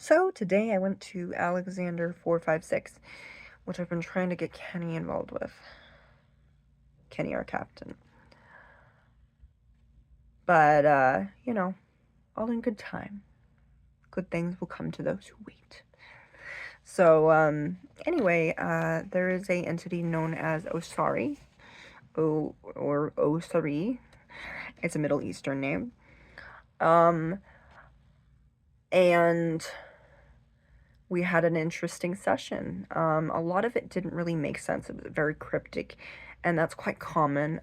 So today I went to Alexander 456, which I've been trying to get Kenny involved with. Kenny, our captain. But, all in good time. Good things will come to those who wait. So, anyway, there is a entity known as Osari, or Osari. It's a Middle Eastern name. And we had an interesting session. A lot of it didn't really make sense. It was very cryptic, and that's quite common.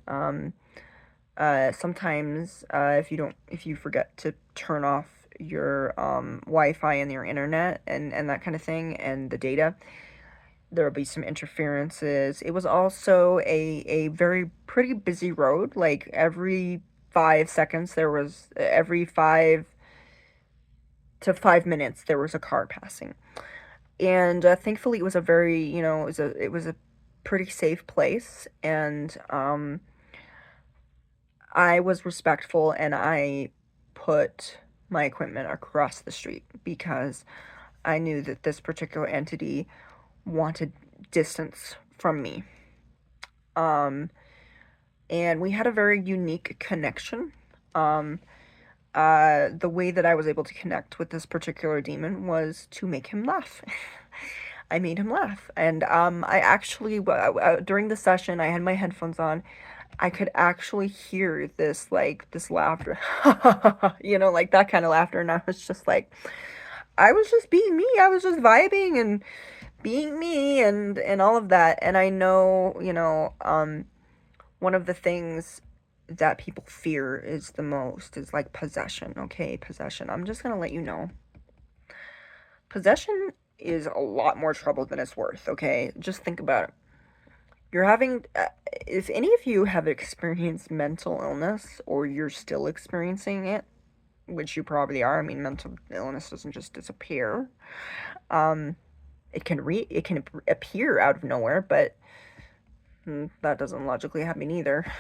Sometimes, if you forget to turn off your Wi-Fi and your internet and that kind of thing, and the data, there will be some interferences. It was also a very pretty busy road. Like every 5 seconds, every 5 to 5 minutes there was a car passing. And thankfully, it was a very, it was a pretty safe place, and I was respectful, and I put my equipment across the street because I knew that this particular entity wanted distance from me. And we had a very unique connection. The way that I was able to connect with this particular demon was to make him laugh. I made him laugh, and I actually, during the session, I had my headphones on. I could actually hear this laughter, like that kind of laughter, and I was just like, I was just being me. I was just vibing and being me, and all of that. And I know, one of the things that people fear is the most is like possession. Okay, possession. I'm just gonna let you know. Possession is a lot more trouble than it's worth, okay? Just think about it. You're having, if any of you have experienced mental illness or you're still experiencing it, which you probably are. I mean, mental illness doesn't just disappear. It can appear out of nowhere, but that doesn't logically happen either.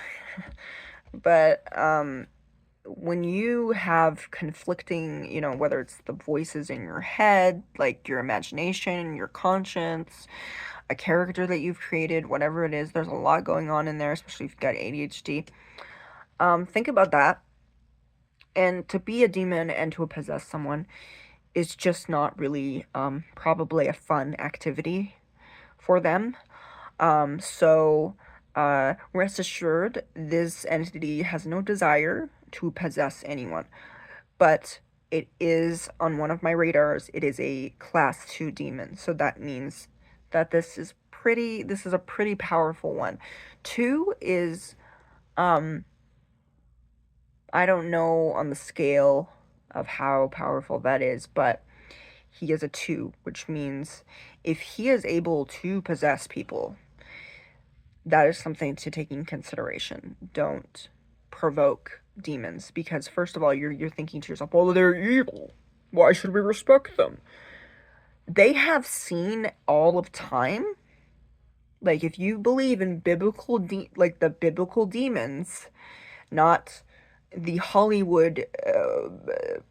But when you have conflicting, whether it's the voices in your head, like your imagination, your conscience, a character that you've created, whatever it is, there's a lot going on in there, especially if you've got ADHD. Think about that. And to be a demon and to possess someone is just not really probably a fun activity for them. So rest assured, this entity has no desire to possess anyone. But it is on one of my radars. It is a class 2 demon. So that means that this is a pretty powerful one. 2 is I don't know on the scale of how powerful that is, but he is a 2, which means if he is able to possess people, that is something to take in consideration. Don't provoke demons, because first of all, you're thinking to yourself, well, they're evil. Why should we respect them? They have seen all of time. Like, if you believe in like the biblical demons, not the Hollywood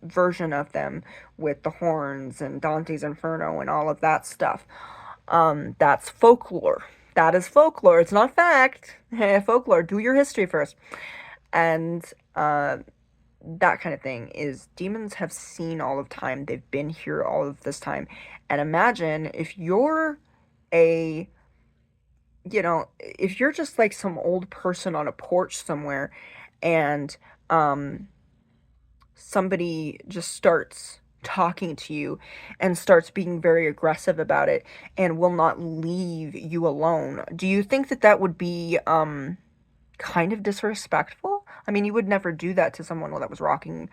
version of them with the horns and Dante's Inferno and all of that stuff. That's folklore. That is folklore. It's not fact. Folklore. Do your history first. And that kind of thing is demons have seen all of time. They've been here all of this time. And imagine if you're a if you're just like some old person on a porch somewhere and somebody just starts talking to you and starts being very aggressive about it and will not leave you alone. Do you think that that would be kind of disrespectful? I mean, you would never do that to someone that was rocking,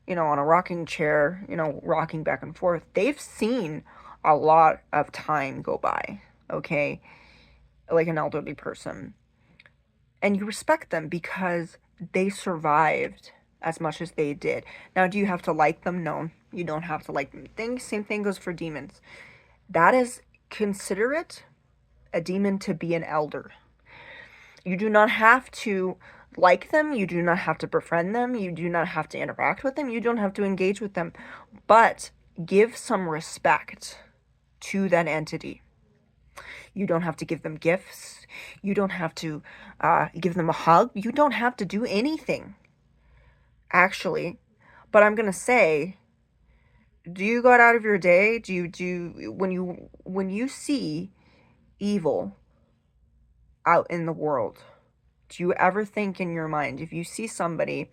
on a rocking chair, rocking back and forth. They've seen a lot of time go by, okay? Like an elderly person. And you respect them because they survived as much as they did. Now, do you have to like them? No, you don't have to like them. Same thing goes for demons. That is, consider it a demon to be an elder. You do not have to like them. You do not have to befriend them. You do not have to interact with them. You don't have to engage with them. But give some respect to that entity. You don't have to give them gifts. You don't have to give them a hug. You don't have to do anything, actually. But I'm gonna say, do you go out of your day? When you see evil out in the world, do you ever think in your mind, if you see somebody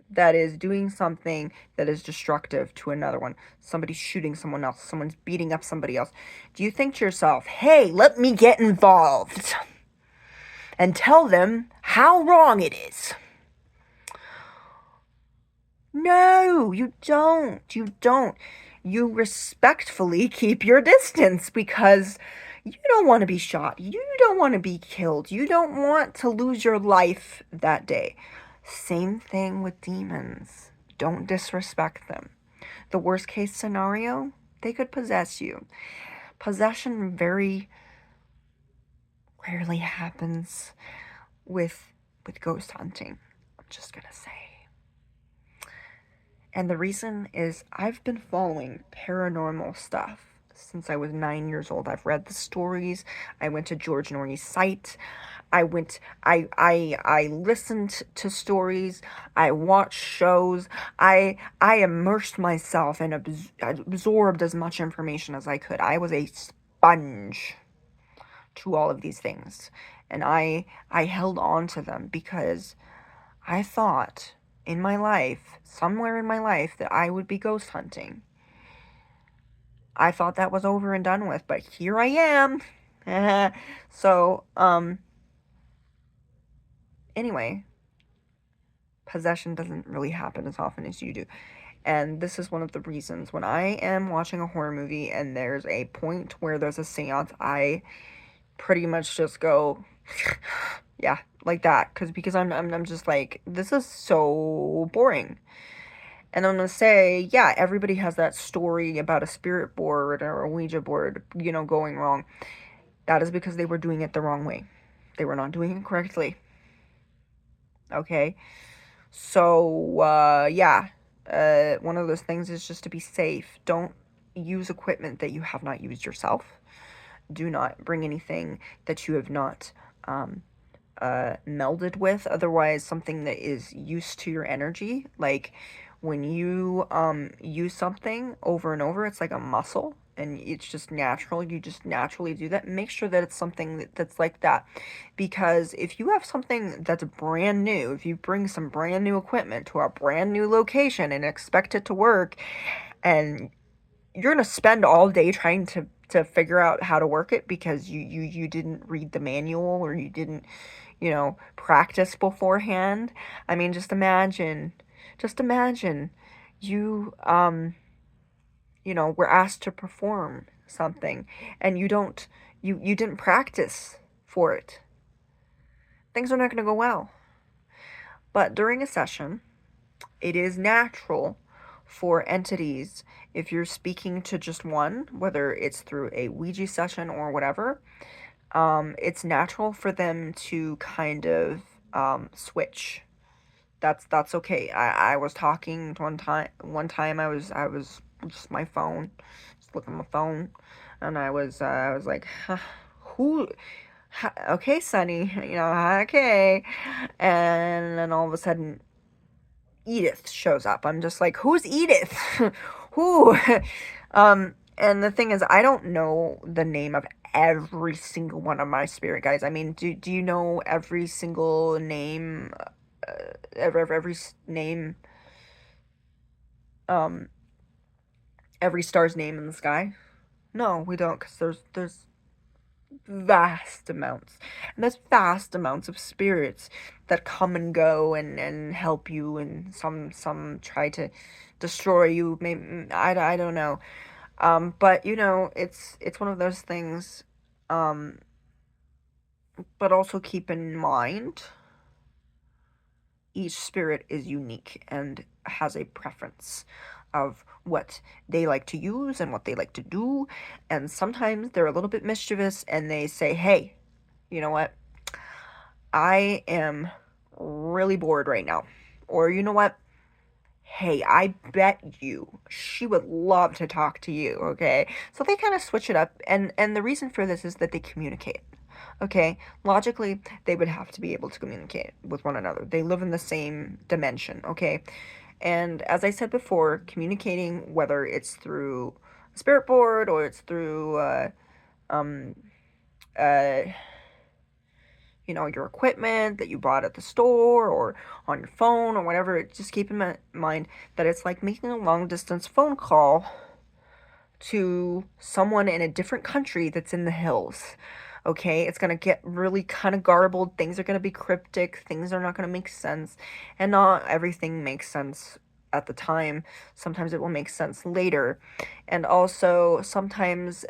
that is doing something that is destructive to another one, somebody's shooting someone else, someone's beating up somebody else, do you think to yourself, hey, let me get involved and tell them how wrong it is? No, you don't. You don't. You respectfully keep your distance because you don't want to be shot. You don't want to be killed. You don't want to lose your life that day. Same thing with demons. Don't disrespect them. The worst case scenario, they could possess you. Possession very rarely happens with ghost hunting. I'm just gonna say. And the reason is I've been following paranormal stuff since I was 9 years old. I've read the stories. I went to George Norrie's site. I listened to stories. I watched shows. I immersed myself and absorbed as much information as I could. I was a sponge to all of these things. And I held on to them because I thought in my life, somewhere in my life, that I would be ghost hunting. I thought that was over and done with, but here I am. So, anyway, possession doesn't really happen as often as you do. And this is one of the reasons when I am watching a horror movie and there's a point where there's a seance, I pretty much just go, yeah, like that, because I'm just like, this is so boring. And I'm gonna say, yeah, everybody has that story about a spirit board or a Ouija board, going wrong. That is because they were doing it the wrong way. They were not doing it correctly. Okay? So, yeah. One of those things is just to be safe. Don't use equipment that you have not used yourself. Do not bring anything that you have not melded with. Otherwise, something that is used to your energy, like when you use something over and over, it's like a muscle and it's just natural. You just naturally do that. Make sure that it's something that's like that, because if you have something that's brand new, if you bring some brand new equipment to a brand new location and expect it to work, and you're gonna spend all day trying to figure out how to work it because you didn't read the manual, or you didn't, practice beforehand. I mean, just imagine you, were asked to perform something and you didn't practice for it. Things are not going to go well. But during a session, it is natural for entities, if you're speaking to just one, whether it's through a Ouija session or whatever, it's natural for them to kind of switch. That's okay. I was talking one time I was just my phone, just looking at my phone, and I was like, huh, who? Okay, Sonny, okay, and then all of a sudden Edith shows up. I'm just like, who's Edith? Who? And the thing is, I don't know the name of every single one of my spirit guides. I mean, do you know every single name, every name, um, every star's name in the sky? No, we don't, because there's vast amounts, and there's vast amounts of spirits that come and go and help you, and some try to destroy you. Maybe I don't know. But it's one of those things. Um, but also keep in mind, each spirit is unique and has a preference of what they like to use and what they like to do. And sometimes they're a little bit mischievous and they say, hey, you know what? I am really bored right now. Or you know what? hey, I bet you she would love to talk to you, okay? So they kind of switch it up, and the reason for this is that they communicate. Okay, logically, they would have to be able to communicate with one another. They live in the same dimension, okay? And as I said before, communicating, whether it's through a spirit board or it's through, um, uh, your equipment that you bought at the store or on your phone or whatever, just keep in mind that it's like making a long distance phone call to someone in a different country that's in the hills. Okay, it's gonna get really kind of garbled. Things are gonna be cryptic. Things are not gonna make sense. And not everything makes sense at the time. Sometimes it will make sense later. And also, sometimes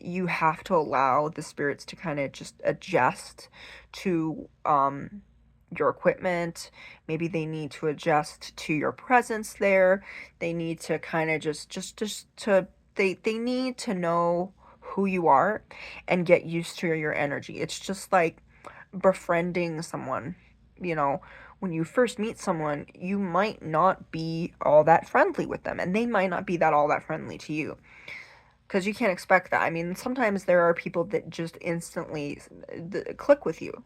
you have to allow the spirits to kind of just adjust to your equipment. Maybe they need to adjust to your presence there. They need to kind of just to they need to know who you are and get used to your energy. It's just like befriending someone. You know, when you first meet someone, you might not be all that friendly with them, and they might not be that all that friendly to you. Because you can't expect that. I mean, sometimes there are people that just instantly click with you,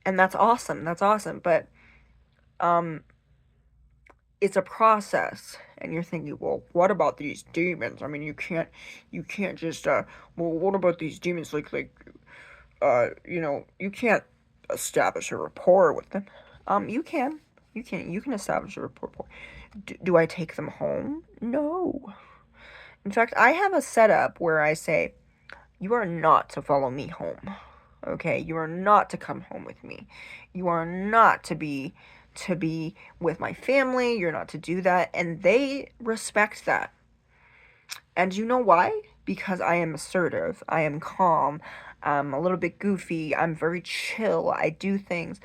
and that's awesome. That's awesome. But um, it's a process, and you're thinking, well, what about these demons? I mean, you can't just well, what about these demons? You can't establish a rapport with them. You can establish a rapport. Do I take them home? No. In fact, I have a setup where I say, you are not to follow me home. Okay, you are not to come home with me. You are not to be with my family. You're not to do that, and they respect that. And you know why? Because I am assertive. I am calm. I'm a little bit goofy. I'm very chill. I do things.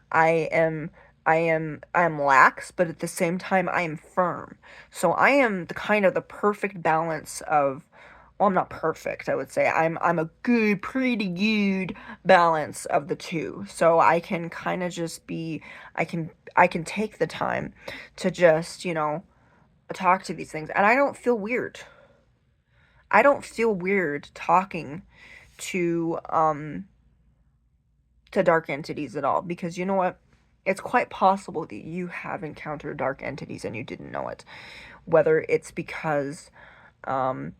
I am I am lax, but at the same time I am firm. So I am the kind of the perfect balance of, well, I'm not perfect, I would say. I'm a good, pretty good balance of the two. So I can kind of just be I can take the time to just, talk to these things, and I don't feel weird. I don't feel weird talking to dark entities at all, because you know what? It's quite possible that you have encountered dark entities and you didn't know it. Whether it's because and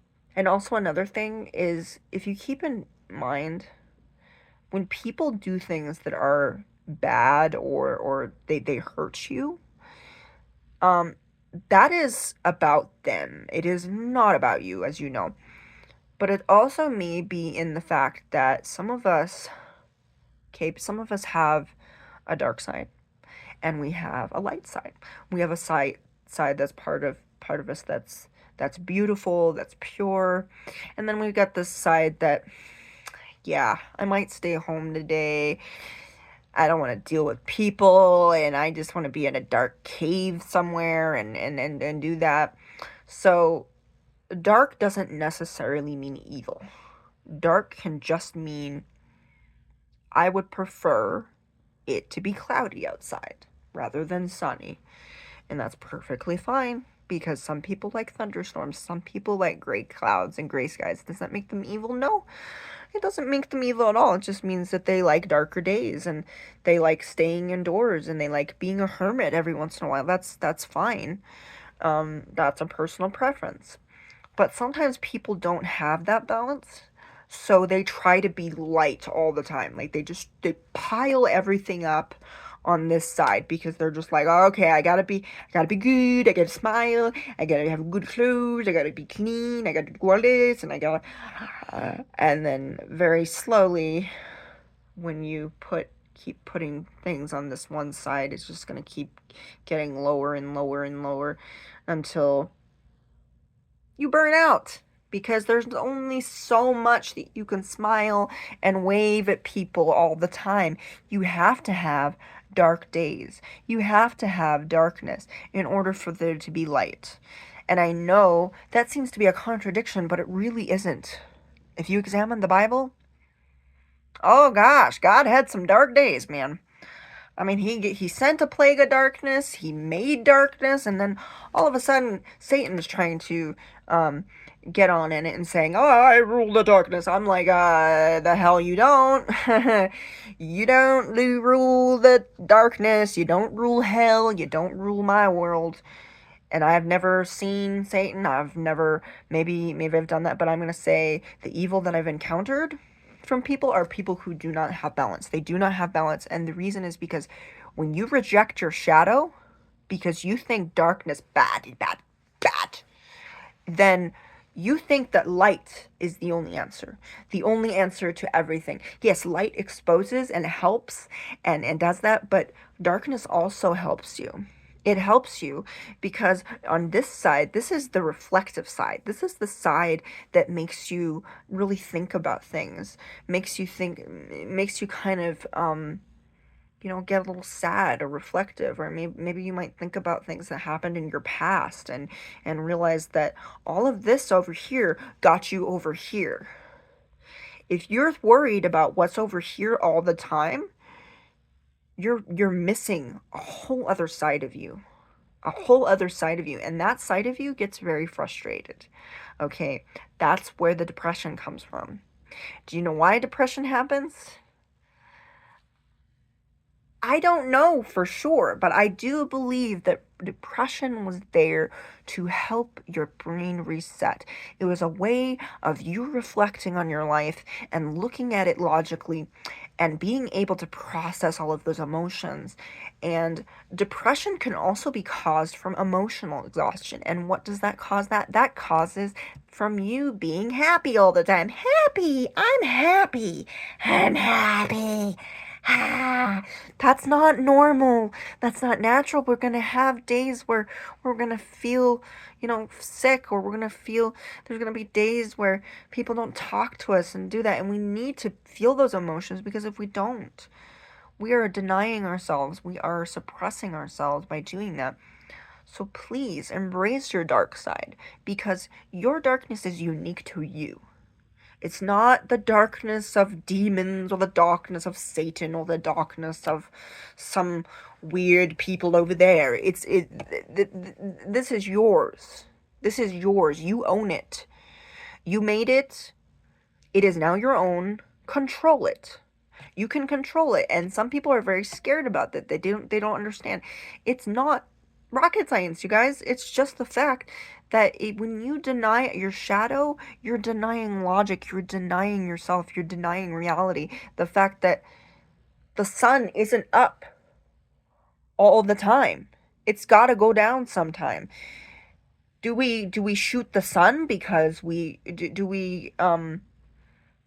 also another thing is, if you keep in mind, when people do things that are bad, or they hurt you, um that is about them. It is not about you, as you know. But it also may be in the fact that some of us have a dark side, and we have a light side. We have a side that's part of us that's beautiful, that's pure. And then we've got this side that, yeah, I might stay home today. I don't want to deal with people, and I just want to be in a dark cave somewhere and do that. So dark doesn't necessarily mean evil. Dark can just mean, I would prefer it to be cloudy outside rather than sunny. And that's perfectly fine, because some people like thunderstorms, some people like gray clouds and gray skies. Does that make them evil? No, it doesn't make them evil at all. It just means that they like darker days, and they like staying indoors, and they like being a hermit every once in a while. That's fine. That's a personal preference. But sometimes people don't have that balance. So they try to be light all the time. Like they pile everything up on this side, because they're just like, oh, okay, I gotta be good, I gotta smile, I gotta have good clothes, I gotta be clean, I gotta do all this, and I gotta, and then very slowly, when you keep putting things on this one side, it's just gonna keep getting lower and lower and lower until you burn out, because there's only so much that you can smile and wave at people all the time. You have to have dark days. You have to have darkness in order for there to be light. And I know that seems to be a contradiction, but it really isn't. If you examine the Bible, oh gosh, God had some dark days, man. I mean, he sent a plague of darkness, he made darkness, and then all of a sudden, Satan is trying to um, get on in it and saying, "Oh, I rule the darkness." I'm like, the hell you don't. You don't rule the darkness, you don't rule hell, you don't rule my world. And I've never seen Satan. I've never, maybe I've done that, but I'm gonna say the evil that I've encountered from people are people who do not have balance. They do not have balance, and the reason is because when you reject your shadow, because you think darkness bad, then you think that light is the only answer to everything. Yes, light exposes and helps and does that, but darkness also helps you. It helps you because on this side, this is the reflective side. This is the side that makes you really think about things, makes you kind of get a little sad or reflective, or maybe you might think about things that happened in your past and realize that all of this over here got you over here. If you're worried about what's over here all the time, you're missing a whole other side of you. A whole other side of you, and that side of you gets very frustrated. Okay, that's where the depression comes from. Do you know why depression happens? I don't know for sure, but I do believe that depression was there to help your brain reset. It was a way of you reflecting on your life and looking at it logically and being able to process all of those emotions. And depression can also be caused from emotional exhaustion. And what does that cause? That causes from you being happy all the time. Happy! I'm happy! I'm happy! Ah, that's not normal. That's not natural. We're gonna have days where we're gonna feel, sick, or we're gonna feel there's gonna be days where people don't talk to us and do that. And we need to feel those emotions, because if we don't, we are denying ourselves. We are suppressing ourselves by doing that. So please embrace your dark side, because your darkness is unique to you. It's not the darkness of demons or the darkness of Satan or the darkness of some weird people over there. This is yours. This is yours. You own it. You made it. It is now your own. Control it. You can control it. And some people are very scared about that. They don't understand. It's not rocket science, you guys. It's just the fact that when you deny your shadow, you're denying logic, you're denying yourself, you're denying reality. The fact that the sun isn't up all the time. It's got to go down sometime. Do we shoot the sun because do we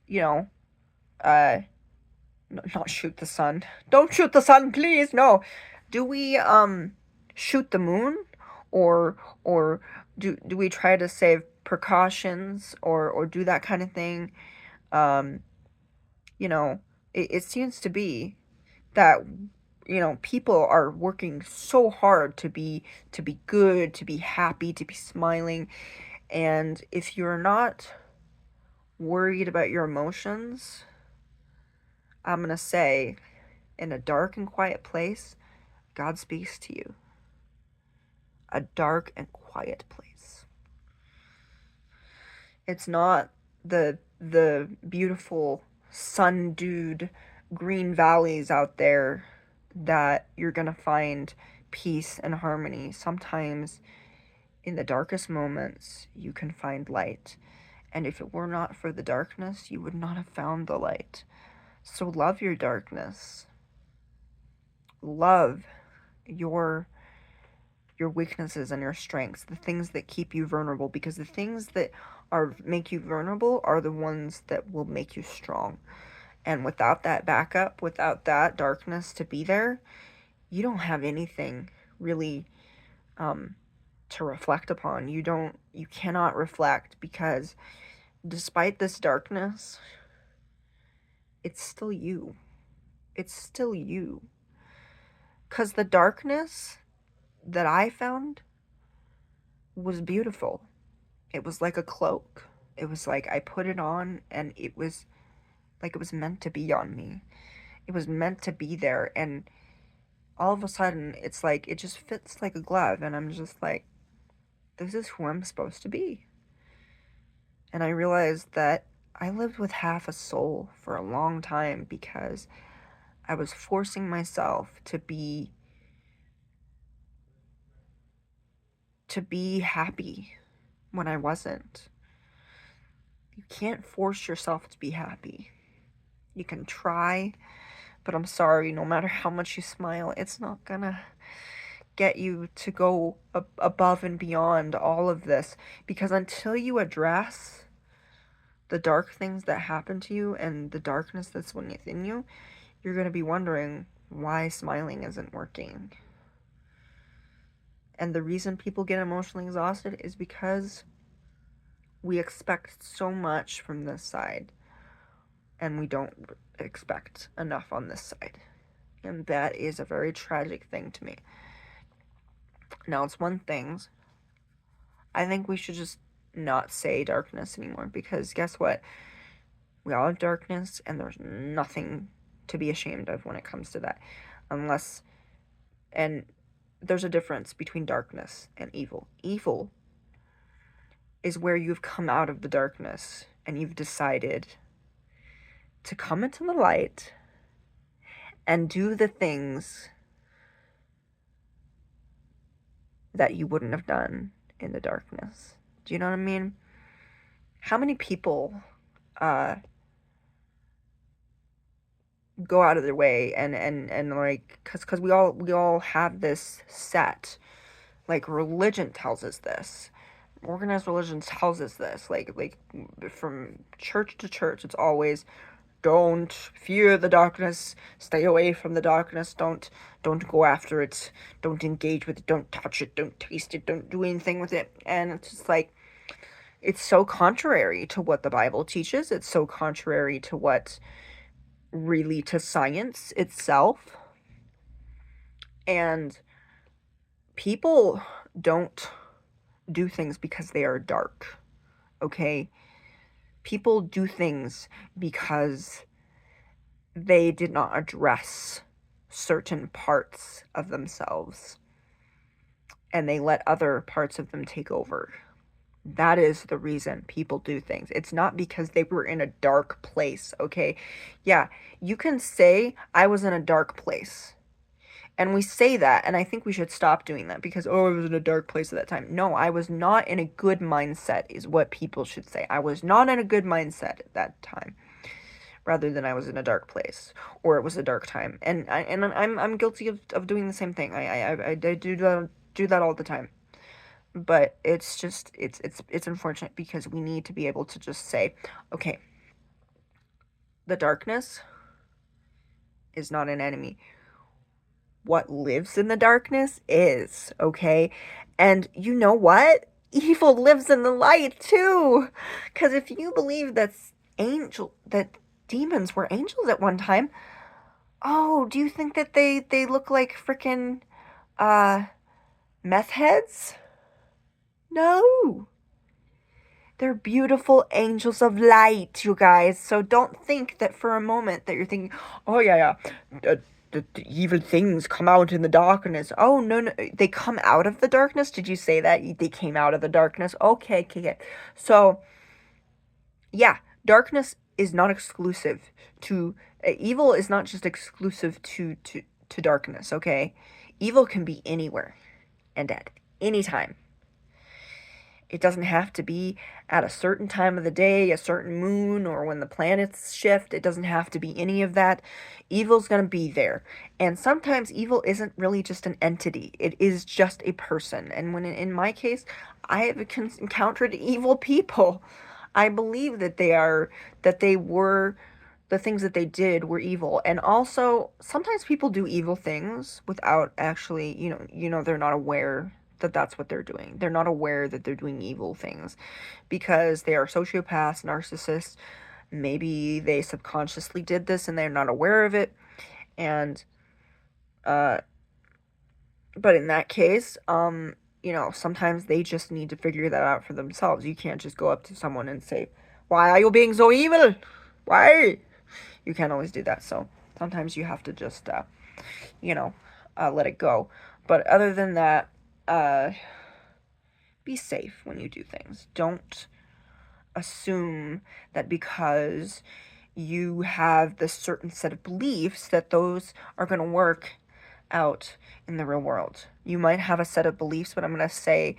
you know uh not shoot the sun. Don't shoot the sun, please. No. Do we shoot the moon, or do we try to save precautions, or do that kind of thing? Um, it seems to be that people are working so hard to be good, to be happy, to be smiling, and if you're not worried about your emotions, I'm gonna say, in a dark and quiet place, God speaks to you. A dark and quiet place. It's not the beautiful sun-dewed green valleys out there that you're gonna find peace and harmony. Sometimes in the darkest moments you can find light. And if it were not for the darkness, you would not have found the light. So love your darkness. Love your weaknesses and your strengths, the things that keep you vulnerable, because the things that make you vulnerable are the ones that will make you strong. And without that backup, without that darkness to be there, you don't have anything really to reflect upon. You cannot reflect, because despite this darkness, it's still you. It's still you. Because the darkness that I found was beautiful. It was like a cloak. It was like I put it on, and it was like it was meant to be on me. It was meant to be there, and all of a sudden it's like it just fits like a glove, and I'm just like, this is who I'm supposed to be. And I realized that I lived with half a soul for a long time because I was forcing myself to be happy when I wasn't. You can't force yourself to be happy. You can try, but I'm sorry, no matter how much you smile, it's not gonna get you to go above and beyond all of this, because until you address the dark things that happen to you and the darkness that's within you, you're going to be wondering why smiling isn't working. And the reason people get emotionally exhausted is because we expect so much from this side and we don't expect enough on this side. And that is a very tragic thing to me. Now, it's one thing. I think we should just not say darkness anymore, because guess what? We all have darkness, and there's nothing to be ashamed of when it comes to that. And there's a difference between darkness and evil. Evil is where you've come out of the darkness and you've decided to come into the light and do the things that you wouldn't have done in the darkness. Do you know what I mean? How many people go out of their way and like, because we all have this set, like religion tells us this, organized religion tells us this, like from church to church, it's always, don't fear the darkness, stay away from the darkness, don't go after it, don't engage with it, don't touch it, don't taste it, don't do anything with it. And it's just like, it's so contrary to what the Bible teaches. It's so contrary to what really to science itself. And people don't do things because they are dark, okay? People do things because they did not address certain parts of themselves and they let other parts of them take over. That is the reason people do things. It's not because they were in a dark place, okay? Yeah, you can say, I was in a dark place. And we say that, and I think we should stop doing that because, oh, I was in a dark place at that time. No, I was not in a good mindset, is what people should say. I was not in a good mindset at that time, rather than I was in a dark place, or it was a dark time. And I'm guilty of doing the same thing. I do that all the time. But it's just, it's unfortunate because we need to be able to just say, okay, the darkness is not an enemy. What lives in the darkness is, okay? And you know what? Evil lives in the light too. Because if you believe that demons were angels at one time, oh, do you think that they look like freaking meth heads? No. They're beautiful angels of light, you guys. So don't think that for a moment that you're thinking, oh, yeah. The evil things come out in the darkness. Oh, no. They come out of the darkness? Did you say that? They came out of the darkness? Okay. So, yeah, darkness is not exclusive to... evil is not just exclusive to darkness, okay? Evil can be anywhere and at any time. It doesn't have to be at a certain time of the day, a certain moon, or when the planets shift. It doesn't have to be any of that. Evil's going to be there. And sometimes evil isn't really just an entity. It is just a person. And when in my case, I have encountered evil people. I believe that they were, the things that they did were evil. And also, sometimes people do evil things without actually, they're not aware that that's what they're doing. They're not aware that they're doing evil things because they are sociopaths, narcissists. Maybe they subconsciously did this and they're not aware of it. And, but in that case, sometimes they just need to figure that out for themselves. You can't just go up to someone and say, why are you being so evil? Why? You can't always do that. So sometimes you have to just, let it go. But other than that, uh, be safe when you do things. Don't assume that because you have this certain set of beliefs that those are going to work out in the real world. You might have a set of beliefs, but I'm going to say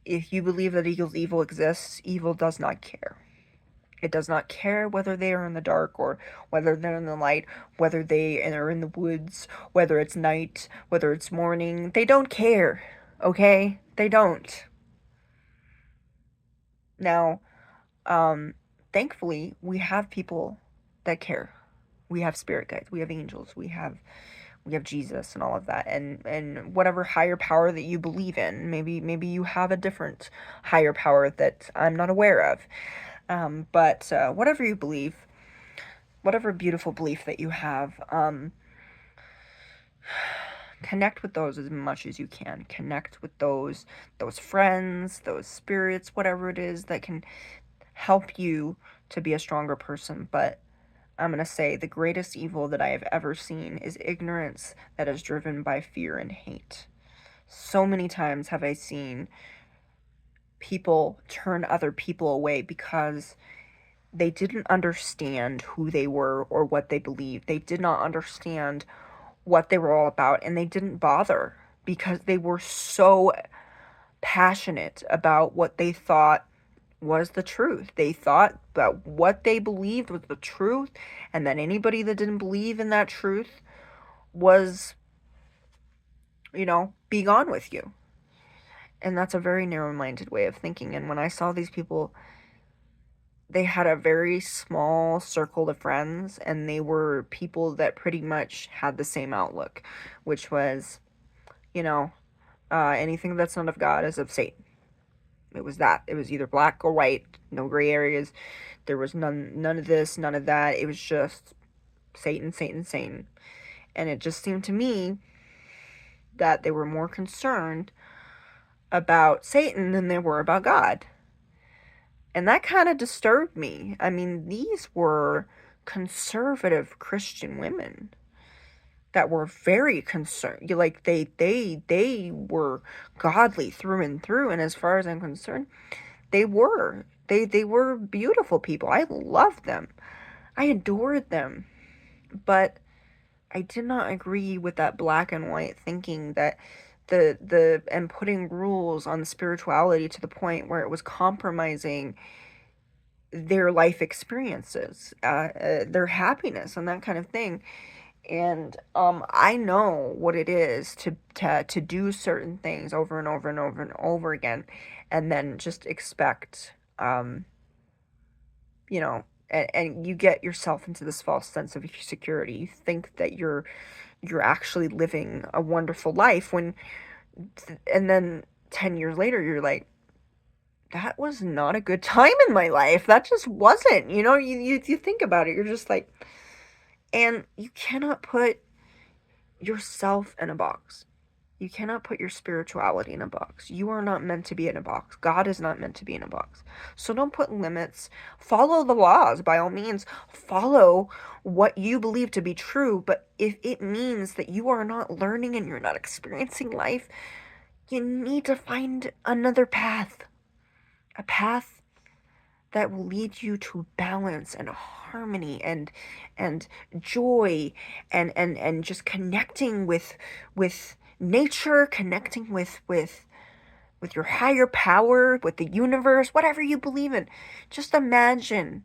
if you believe that evil exists, evil does not care. It does not care whether they are in the dark or whether they're in the light, whether they are in the woods, whether it's night, whether it's morning. They don't care, okay? They don't. Now, thankfully, we have people that care. We have spirit guides, we have angels, we have Jesus and all of that, and whatever higher power that you believe in. Maybe you have a different higher power that I'm not aware of. But whatever you believe, whatever beautiful belief that you have, connect with those as much as you can. Connect with those friends, those spirits, whatever it is that can help you to be a stronger person. But I'm going to say the greatest evil that I have ever seen is ignorance that is driven by fear and hate. So many times have I seen people turn other people away because they didn't understand who they were or what they believed. They did not understand what they were all about, and they didn't bother because they were so passionate about what they thought was the truth. They thought that what they believed was the truth, and that anybody that didn't believe in that truth was, be gone with you. And that's a very narrow-minded way of thinking. And when I saw these people, they had a very small circle of friends, and they were people that pretty much had the same outlook, which was, anything that's not of God is of Satan. It was that. It was either black or white, no gray areas. There was none of this, none of that. It was just Satan, Satan, Satan. And it just seemed to me that they were more concerned about Satan than they were about God. And that kind of disturbed me. I mean, these were conservative Christian women that were very concerned. Like they were godly through and through, and as far as I'm concerned, they were. They were beautiful people. I loved them. I adored them. But I did not agree with that black and white thinking that the and putting rules on spirituality to the point where it was compromising their life experiences, their happiness, and that kind of thing. And I know what it is to do certain things over and over and over and over again, and then just expect, and you get yourself into this false sense of security. You think that you're actually living a wonderful life and then 10 years later you're like, that was not a good time in my life. That just wasn't. You think about it, you're just like, and you cannot put yourself in a box. You cannot put your spirituality in a box. You are not meant to be in a box. God is not meant to be in a box. So don't put limits. Follow the laws, by all means. Follow what you believe to be true. But if it means that you are not learning and you're not experiencing life, you need to find another path. A path that will lead you to balance and harmony and joy and just connecting with nature, connecting with your higher power, with the universe, whatever you believe in. Just imagine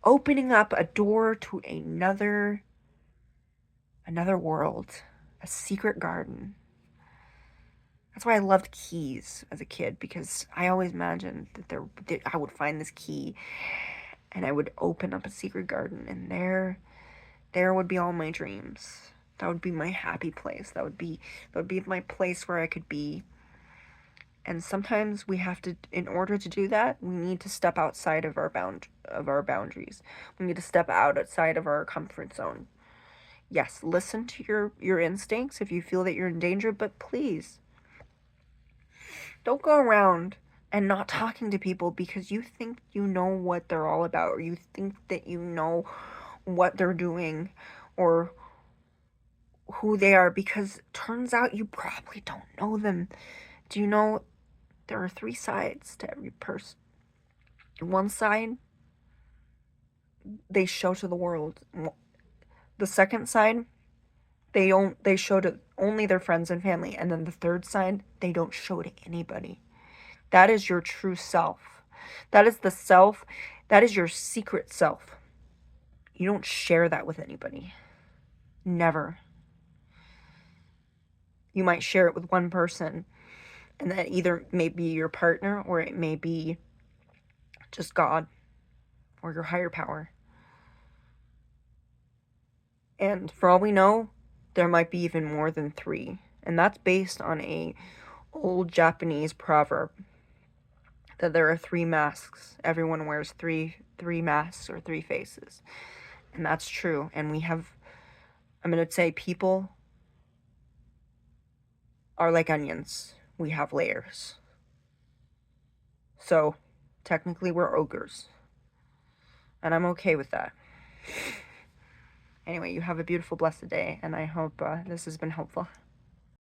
opening up a door to another world, a secret garden. That's why I loved keys as a kid, because I always imagined that I would find this key and I would open up a secret garden, and there would be all my dreams. That would be my happy place. That would be my place where I could be. And sometimes we have to, in order to do that, we need to step outside of our boundaries. We need to step outside of our comfort zone. Yes, listen to your instincts if you feel that you're in danger, but please don't go around and not talking to people because you think you know what they're all about, or you think that you know what they're doing, or who they are, because turns out you probably don't know them. Do you know there are three sides to every person? One side, they show to the world. The second side, they show to only their friends and family. And then the third side, they don't show to anybody. That is your true self. That is the self. That is your secret self. You don't share that with anybody. Never. You might share it with one person, and that either may be your partner, or it may be just God or your higher power. And for all we know, there might be even more than three. And that's based on a old Japanese proverb that there are three masks. Everyone wears three masks or three faces. And that's true. And we have, I'm going to say, people are like onions. We have layers. So technically we're ogres. And I'm okay with that. Anyway, you have a beautiful, blessed day, and I hope this has been helpful.